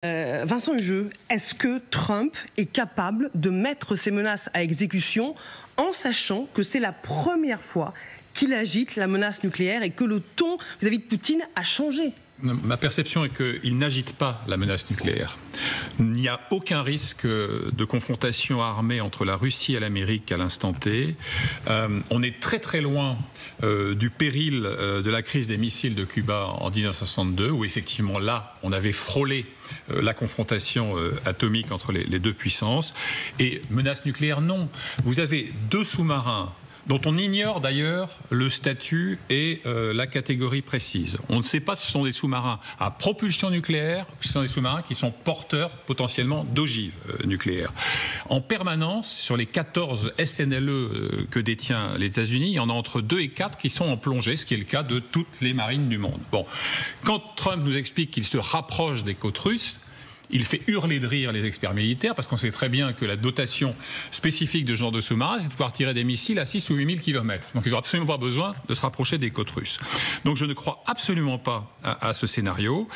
Vincent Hugeux, est-ce que Trump est capable de mettre ces menaces à exécution en sachant que c'est la première fois qu'il agite la menace nucléaire et que le ton vis-à-vis de Poutine a changé? Ma perception est qu'il n'agite pas la menace nucléaire. Il n'y a aucun risque de confrontation armée entre la Russie et l'Amérique à l'instant T. On est très très loin du péril de la crise des missiles de Cuba en 1962, où effectivement là, on avait frôlé la confrontation atomique entre les deux puissances. Et menace nucléaire, non. Vous avez deux sous-marins dont on ignore d'ailleurs le statut et la catégorie précise. On ne sait pas si ce sont des sous-marins à propulsion nucléaire ou si ce sont des sous-marins qui sont porteurs potentiellement d'ogives nucléaires. En permanence, sur les 14 SNLE que détient les États-Unis, il y en a entre 2 et 4 qui sont en plongée, ce qui est le cas de toutes les marines du monde. Bon. Quand Trump nous explique qu'il se rapproche des côtes russes, il fait hurler de rire les experts militaires parce qu'on sait très bien que la dotation spécifique de ce genre de sous-marin, c'est de pouvoir tirer des missiles à 6 ou 8 000 km. Donc ils n'ont absolument pas besoin de se rapprocher des côtes russes. Donc je ne crois absolument pas à ce scénario.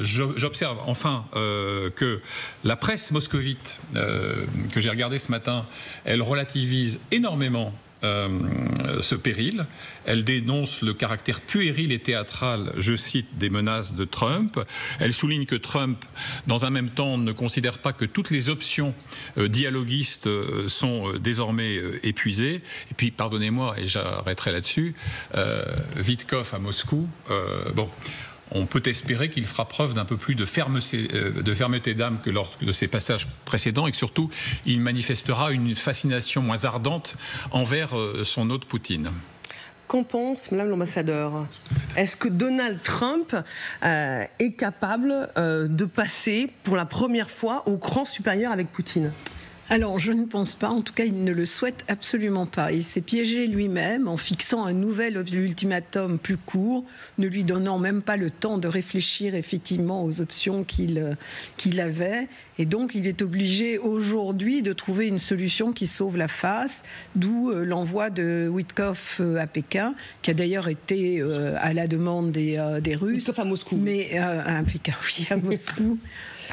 J'observe enfin que la presse moscovite que j'ai regardée ce matin, elle relativise énormément ce péril. Elle dénonce le caractère puéril et théâtral, je cite, des menaces de Trump. Elle souligne que Trump, dans un même temps, ne considère pas que toutes les options dialoguistes sont désormais épuisées. Et puis, pardonnez-moi, et j'arrêterai là-dessus, Witkoff à Moscou, bon... On peut espérer qu'il fera preuve d'un peu plus de fermeté d'âme que lors de ses passages précédents et que surtout, il manifestera une fascination moins ardente envers son hôte Poutine. Qu'en pense Madame l'ambassadeur? Est-ce que Donald Trump est capable de passer pour la première fois au cran supérieur avec Poutine? Alors, je ne pense pas. En tout cas, il ne le souhaite absolument pas. Il s'est piégé lui-même en fixant un nouvel ultimatum plus court, ne lui donnant même pas le temps de réfléchir effectivement aux options qu'il avait. Et donc, il est obligé aujourd'hui de trouver une solution qui sauve la face, d'où l'envoi de Witkoff à Pékin, qui a d'ailleurs été à la demande des Russes. Witkoff à Moscou. Mais à Pékin, oui, à Moscou.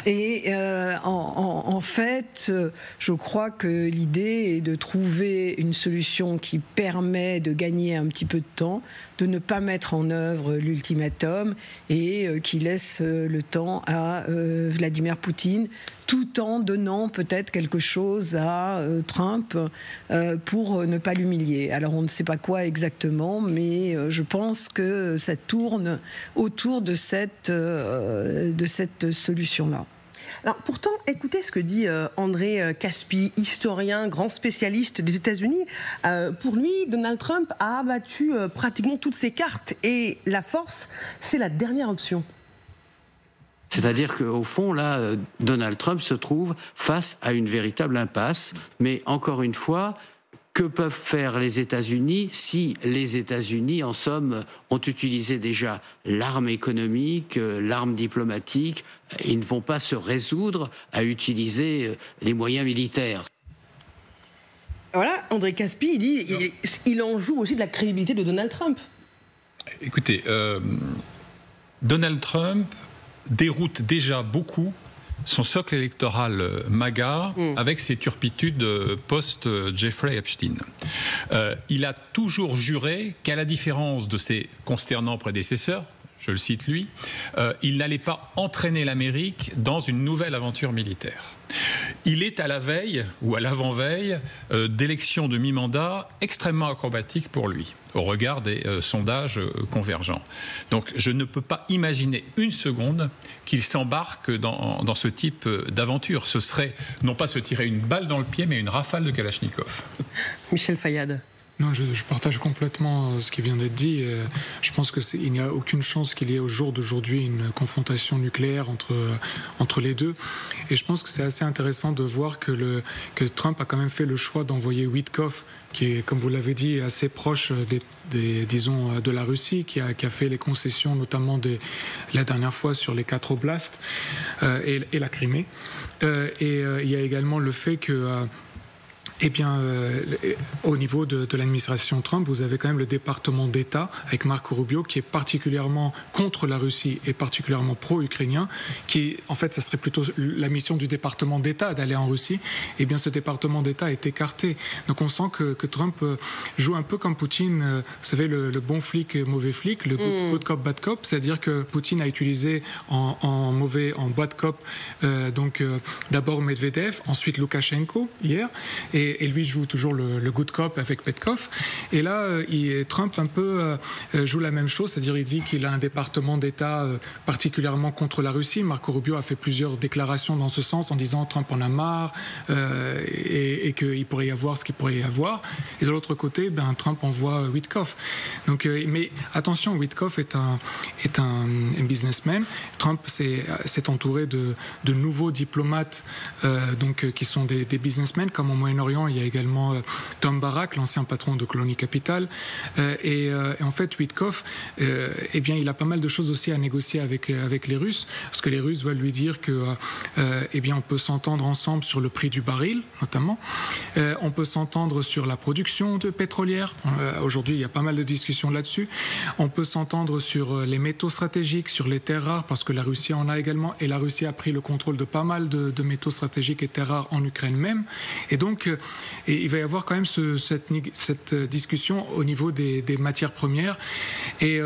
Et en fait, je crois que l'idée est de trouver une solution qui permet de gagner un petit peu de temps, de ne pas mettre en œuvre l'ultimatum et qui laisse le temps à Vladimir Poutine, tout en donnant peut-être quelque chose à Trump pour ne pas l'humilier. Alors on ne sait pas quoi exactement, mais je pense que ça tourne autour de cette solution-là. Alors pourtant, écoutez ce que dit André Caspi, historien, grand spécialiste des États-Unis. Pour lui, Donald Trump a abattu pratiquement toutes ses cartes et la force, c'est la dernière option. C'est-à-dire qu'au fond, là, Donald Trump se trouve face à une véritable impasse. Mais encore une fois, que peuvent faire les États-Unis si les États-Unis, en somme, ont utilisé déjà l'arme économique, l'arme diplomatique? Ils ne vont pas se résoudre à utiliser les moyens militaires. Voilà, André Caspi, il dit il en joue aussi de la crédibilité de Donald Trump. Écoutez, Donald Trump déroute déjà beaucoup son socle électoral MAGA avec ses turpitudes post-Jeffrey Epstein. Il a toujours juré qu'à la différence de ses consternants prédécesseurs, je le cite lui, il n'allait pas entraîner l'Amérique dans une nouvelle aventure militaire. Il est à la veille ou à l'avant-veille d'élections de mi-mandat extrêmement acrobatiques pour lui, au regard des sondages convergents. Donc je ne peux pas imaginer une seconde qu'il s'embarque dans ce type d'aventure. Ce serait non pas se tirer une balle dans le pied, mais une rafale de Kalachnikov. Michel Fayad. Non, je partage complètement ce qui vient d'être dit. Je pense qu'il n'y a aucune chance qu'il y ait au jour d'aujourd'hui une confrontation nucléaire entre les deux. Et je pense que c'est assez intéressant de voir que Trump a quand même fait le choix d'envoyer Witkoff, qui est, comme vous l'avez dit, assez proche disons, de la Russie, qui a fait les concessions, notamment la dernière fois sur les 4 oblasts et la Crimée. Il y a également le fait que Eh bien, au niveau de l'administration Trump, vous avez quand même le département d'État avec Marco Rubio qui est particulièrement contre la Russie et particulièrement pro-ukrainien, qui, en fait, ça serait plutôt la mission du département d'État d'aller en Russie. Eh bien, ce département d'État est écarté. Donc, on sent que Trump joue un peu comme Poutine, vous savez, le bon flic, mauvais flic, le good cop, bad cop, c'est-à-dire que Poutine a utilisé en bad cop, d'abord Medvedev, ensuite Loukachenko hier, et lui joue toujours le good cop avec Petkov. Et là, Trump un peu joue la même chose, c'est-à-dire il dit qu'il a un département d'État particulièrement contre la Russie. Marco Rubio a fait plusieurs déclarations dans ce sens en disant Trump en a marre et qu'il pourrait y avoir ce qu'il pourrait y avoir. Et de l'autre côté, Trump envoie Witkoff. Donc, mais attention, Witkoff est un businessman. Trump s'est entouré de nouveaux diplomates qui sont des businessmen, comme au Moyen-Orient. Il y a également Tom Barak, l'ancien patron de Colony Capital. Et en fait, Witkoff, il a pas mal de choses aussi à négocier avec les Russes, parce que les Russes veulent lui dire que on peut s'entendre ensemble sur le prix du baril, notamment. On peut s'entendre sur la production de pétrolière. Aujourd'hui, il y a pas mal de discussions là-dessus. On peut s'entendre sur les métaux stratégiques, sur les terres rares, parce que la Russie en a également, et la Russie a pris le contrôle de pas mal de métaux stratégiques et terres rares en Ukraine même. Et donc, il va y avoir quand même cette discussion au niveau des matières premières. Et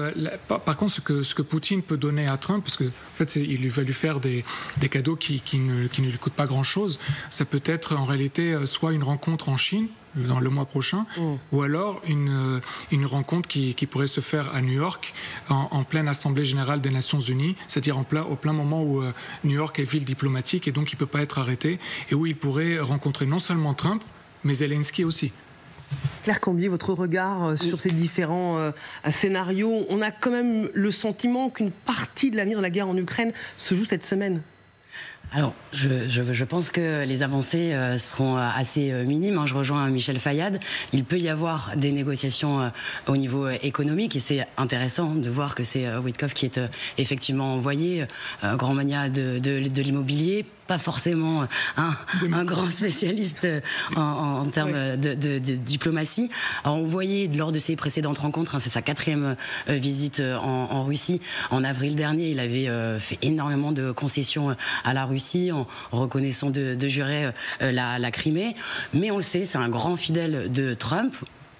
par contre, ce que Poutine peut donner à Trump, parce que en fait, il va lui faire des cadeaux qui ne lui coûtent pas grand-chose, ça peut être en réalité soit une rencontre en Chine, dans le mois prochain, ou alors une rencontre qui pourrait se faire à New York en pleine Assemblée générale des Nations Unies, c'est-à-dire au plein moment où New York est ville diplomatique et donc il ne peut pas être arrêté, et où il pourrait rencontrer non seulement Trump, mais Zelensky aussi. Claire Cambier, votre regard sur ces différents scénarios, on a quand même le sentiment qu'une partie de l'avenir de la guerre en Ukraine se joue cette semaine. Alors, je pense que les avancées seront assez minimes. Je rejoins Michel Fayad. Il peut y avoir des négociations au niveau économique, et c'est intéressant de voir que c'est Witkoff qui est effectivement envoyé, grand mania de l'immobilier, pas forcément un grand spécialiste en termes de diplomatie. Alors, on voyait lors de ses précédentes rencontres, c'est sa 4e visite en Russie, en avril dernier, il avait fait énormément de concessions à la Russie en reconnaissant de jure la Crimée. Mais on le sait, c'est un grand fidèle de Trump.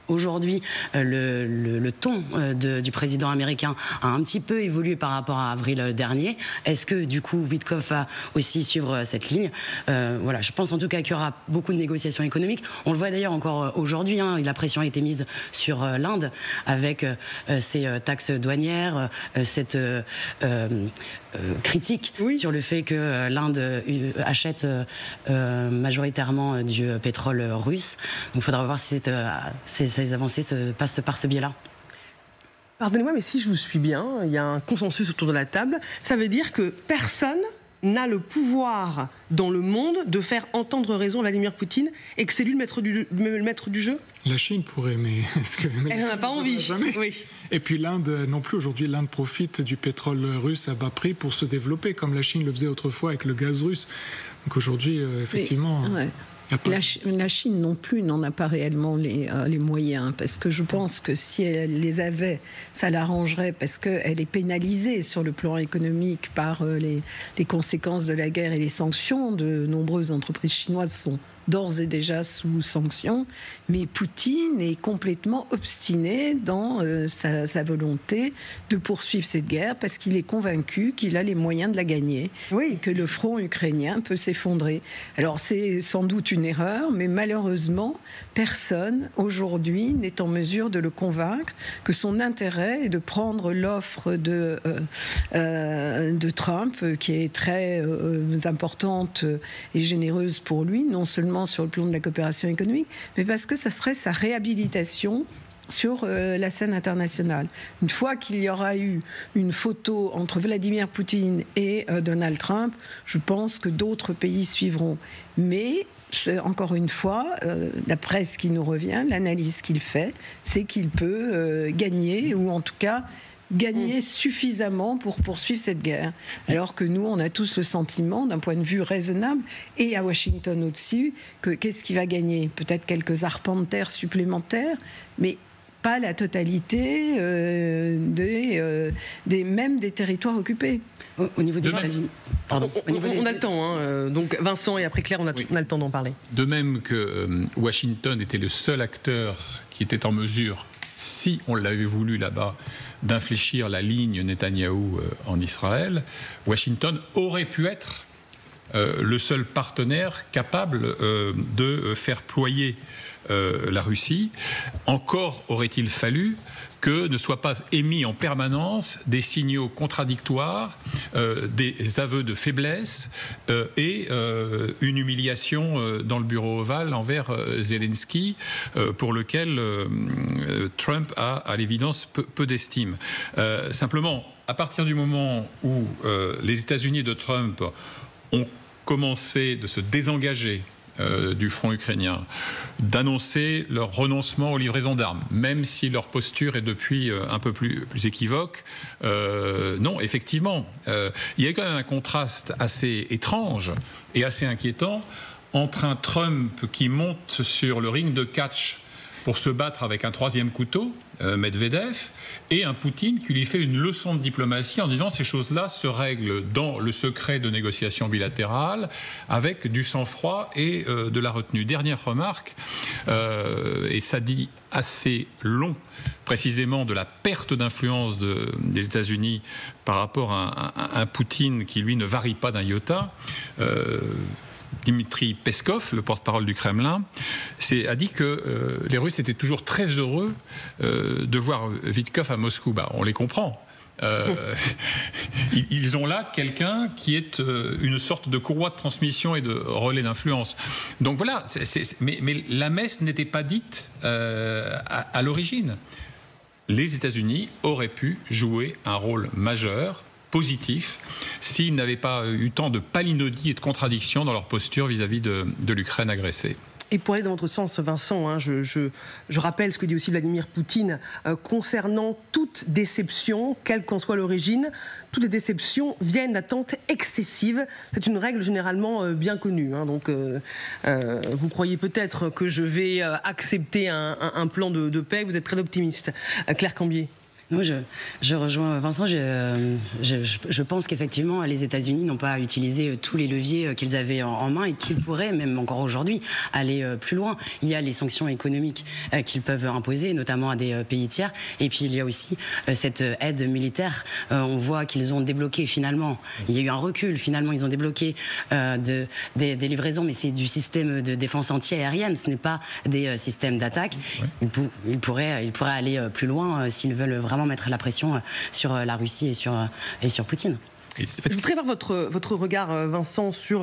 Aujourd'hui, le ton du président américain a un petit peu évolué par rapport à avril dernier. Est-ce que, du coup, Witkoff va aussi suivre cette ligne ? Voilà, je pense en tout cas qu'il y aura beaucoup de négociations économiques. On le voit d'ailleurs encore aujourd'hui. La pression a été mise sur l'Inde avec ces taxes douanières, cette critique sur le fait que l'Inde achète majoritairement du pétrole russe. Donc il faudra voir si ces avancées se passent par ce biais-là. Pardonnez-moi, mais si je vous suis bien, il y a un consensus autour de la table. Ça veut dire que personne n'a le pouvoir dans le monde de faire entendre raison Vladimir Poutine et que c'est lui le maître du jeu ? La Chine pourrait, mais elle n'en a pas envie. Oui. Et puis l'Inde non plus. Aujourd'hui, l'Inde profite du pétrole russe à bas prix pour se développer, comme la Chine le faisait autrefois avec le gaz russe. Donc aujourd'hui, effectivement... La Chine non plus n'en a pas réellement les moyens, parce que je pense que si elle les avait, ça l'arrangerait, parce qu'elle est pénalisée sur le plan économique par les conséquences de la guerre et les sanctions. De nombreuses entreprises chinoises sont d'ores et déjà sous sanctions, mais Poutine est complètement obstiné dans sa volonté de poursuivre cette guerre, parce qu'il est convaincu qu'il a les moyens de la gagner, et que le front ukrainien peut s'effondrer. Alors c'est sans doute une erreur, mais malheureusement, personne aujourd'hui n'est en mesure de le convaincre que son intérêt est de prendre l'offre de Trump, qui est très importante et généreuse pour lui, non seulement sur le plan de la coopération économique, mais parce que ça serait sa réhabilitation sur la scène internationale. Une fois qu'il y aura eu une photo entre Vladimir Poutine et Donald Trump, je pense que d'autres pays suivront. Mais encore une fois, d'après ce qui nous revient, l'analyse qu'il fait, c'est qu'il peut gagner, ou en tout cas gagner suffisamment pour poursuivre cette guerre. Alors que nous, on a tous le sentiment, d'un point de vue raisonnable, et à Washington au-dessus, que qu'est-ce qui va gagner ? Peut-être quelques arpents de terre supplémentaires, mais pas la totalité même des territoires occupés. Au niveau des États-Unis. Pardon. On a le temps, donc Vincent et après Claire, on a le temps d'en parler. De même que Washington était le seul acteur qui était en mesure, si on l'avait voulu là-bas, d'infléchir la ligne Netanyahou en Israël, Washington aurait pu être le seul partenaire capable de faire ployer la Russie. Encore aurait-il fallu que ne soient pas émis en permanence des signaux contradictoires, des aveux de faiblesse et une humiliation dans le bureau ovale envers Zelensky, pour lequel Trump a à l'évidence peu d'estime. Simplement, à partir du moment où les États-Unis de Trump ont commencé de se désengager du front ukrainien, d'annoncer leur renoncement aux livraisons d'armes, même si leur posture est depuis un peu plus équivoque. Non, effectivement, il y a quand même un contraste assez étrange et assez inquiétant entre un Trump qui monte sur le ring de catch pour se battre avec un troisième couteau, Medvedev, et un Poutine qui lui fait une leçon de diplomatie en disant ces choses-là se règlent dans le secret de négociations bilatérales avec du sang-froid et de la retenue. Dernière remarque, et ça dit assez long précisément de la perte d'influence des États-Unis par rapport à un Poutine qui lui ne varie pas d'un iota. Dmitri Peskov, le porte-parole du Kremlin, a dit que les Russes étaient toujours très heureux de voir Vitkov à Moscou. On les comprend. Ils ont là quelqu'un qui est une sorte de courroie de transmission et de relais d'influence. Donc voilà, mais la messe n'était pas dite à l'origine. Les États-Unis auraient pu jouer un rôle majeur, positif, s'ils n'avaient pas eu tant de palinodies et de contradictions dans leur posture vis-à-vis de l'Ukraine agressée. Et pour aller dans votre sens, Vincent, je rappelle ce que dit aussi Vladimir Poutine concernant toute déception, quelle qu'en soit l'origine, toutes les déceptions viennent d'attentes excessives. C'est une règle généralement bien connue. Donc, vous croyez peut-être que je vais accepter un plan de paix. Vous êtes très optimiste. Claire Cambier. Moi, je rejoins Vincent. Je pense qu'effectivement, les États-Unis n'ont pas utilisé tous les leviers qu'ils avaient en main et qu'ils pourraient, même encore aujourd'hui, aller plus loin. Il y a les sanctions économiques qu'ils peuvent imposer, notamment à des pays tiers. Et puis, il y a aussi cette aide militaire. On voit qu'ils ont débloqué finalement. Il y a eu un recul. Finalement, ils ont débloqué des livraisons, mais c'est du système de défense anti-aérienne. Ce n'est pas des systèmes d'attaque. Ils pourraient aller plus loin s'ils veulent vraiment mettre la pression sur la Russie et sur Poutine. Je voudrais avoir votre regard, Vincent, sur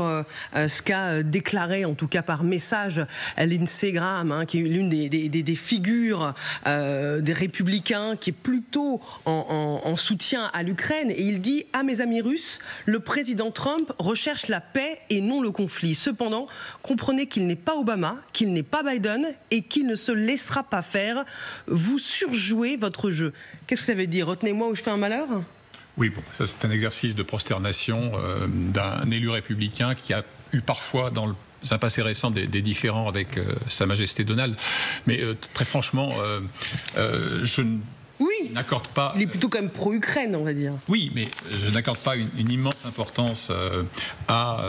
ce qu'a déclaré, en tout cas par message, Lindsey Graham, qui est l'une des figures des républicains, qui est plutôt en soutien à l'Ukraine. Et il dit « À mes amis russes, le président Trump recherche la paix et non le conflit. Cependant, comprenez qu'il n'est pas Obama, qu'il n'est pas Biden et qu'il ne se laissera pas faire. Vous surjouez votre jeu. » Qu'est-ce que ça veut dire ? Retenez-moi ou je fais un malheur ? Oui, bon, ça c'est un exercice de prosternation d'un élu républicain qui a eu parfois dans un passé récent des différends avec Sa Majesté Donald. Mais très franchement, je n'accorde pas... Il est plutôt quand même pro-Ukraine, on va dire. Oui, mais je n'accorde pas une immense importance à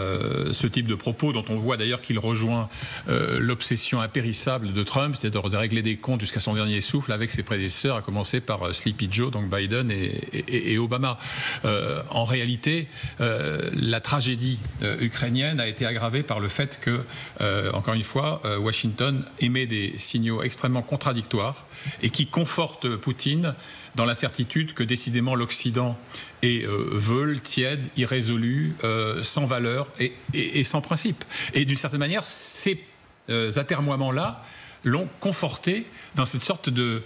ce type de propos, dont on voit d'ailleurs qu'il rejoint l'obsession impérissable de Trump, c'est-à-dire de régler des comptes jusqu'à son dernier souffle avec ses prédécesseurs, à commencer par Sleepy Joe, donc Biden et Obama. En réalité, la tragédie ukrainienne a été aggravée par le fait que, encore une fois, Washington émet des signaux extrêmement contradictoires et qui confortent Poutine dans la certitude que décidément l'Occident est veule, tiède, irrésolu, sans valeur et sans principe. Et d'une certaine manière, ces atermoiements-là l'ont conforté dans cette sorte de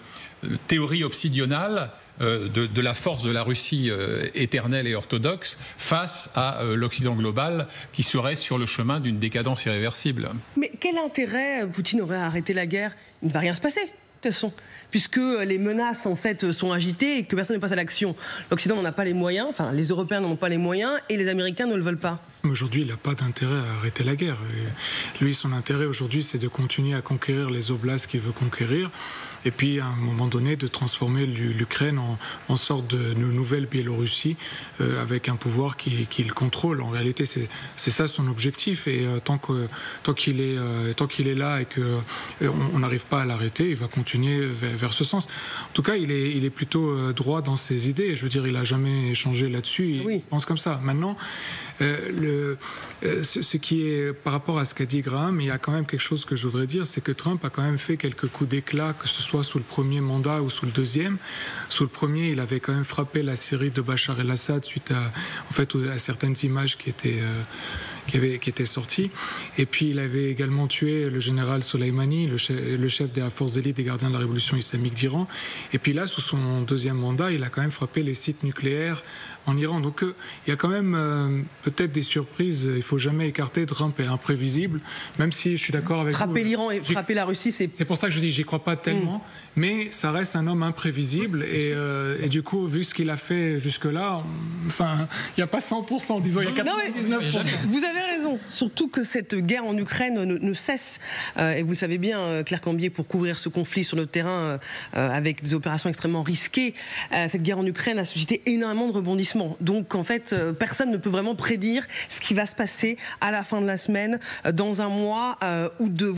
théorie obsidionale de la force de la Russie éternelle et orthodoxe face à l'Occident global qui serait sur le chemin d'une décadence irréversible. Mais quel intérêt Poutine aurait à arrêter la guerre ? Il ne va rien se passer. De toute façon, puisque les menaces en fait sont agitées et que personne ne passe à l'action. L'Occident n'en a pas les moyens, enfin les Européens n'en ont pas les moyens et les Américains ne le veulent pas. Aujourd'hui, il n'a pas d'intérêt à arrêter la guerre. Et lui, son intérêt aujourd'hui, c'est de continuer à conquérir les oblasts qu'il veut conquérir. Et puis, à un moment donné, de transformer l'Ukraine en sorte de nouvelle Biélorussie avec un pouvoir qu'il contrôle. En réalité, c'est ça son objectif. Et tant qu'il est là et qu'on n'arrive pas à l'arrêter, il va continuer vers ce sens. En tout cas, il est plutôt droit dans ses idées. Je veux dire, il n'a jamais changé là-dessus. Il pense comme ça. Maintenant, ce qui est par rapport à ce qu'a dit Graham, il y a quand même quelque chose que je voudrais dire, c'est que Trump a quand même fait quelques coups d'éclat, que ce soit sous le premier mandat ou sous le deuxième. Sous le premier, il avait quand même frappé la Syrie de Bachar el-Assad suite à certaines images qui étaient sorties. Et puis il avait également tué le général Soleimani, le chef des forces d'élite des gardiens de la révolution islamique d'Iran. Et puis là, sous son deuxième mandat, il a quand même frappé les sites nucléaires en Iran. Donc il y a quand même peut-être des surprises. Il ne faut jamais écarter. Trump est imprévisible, même si je suis d'accord avec vous. Frapper l'Iran et frapper la Russie, c'est pour ça que je dis, j'y crois pas tellement. Mais ça reste un homme imprévisible. Et du coup, vu ce qu'il a fait jusque-là, enfin, il n'y a pas 100%, disons, il y a 99%. Vous avez raison. Surtout que cette guerre en Ukraine ne cesse. Et vous le savez bien, Claire Cambier, pour couvrir ce conflit sur le terrain avec des opérations extrêmement risquées, cette guerre en Ukraine a suscité énormément de rebondissements. Donc, en fait, personne ne peut vraiment prédire ce qui va se passer à la fin de la semaine, dans un mois ou deux.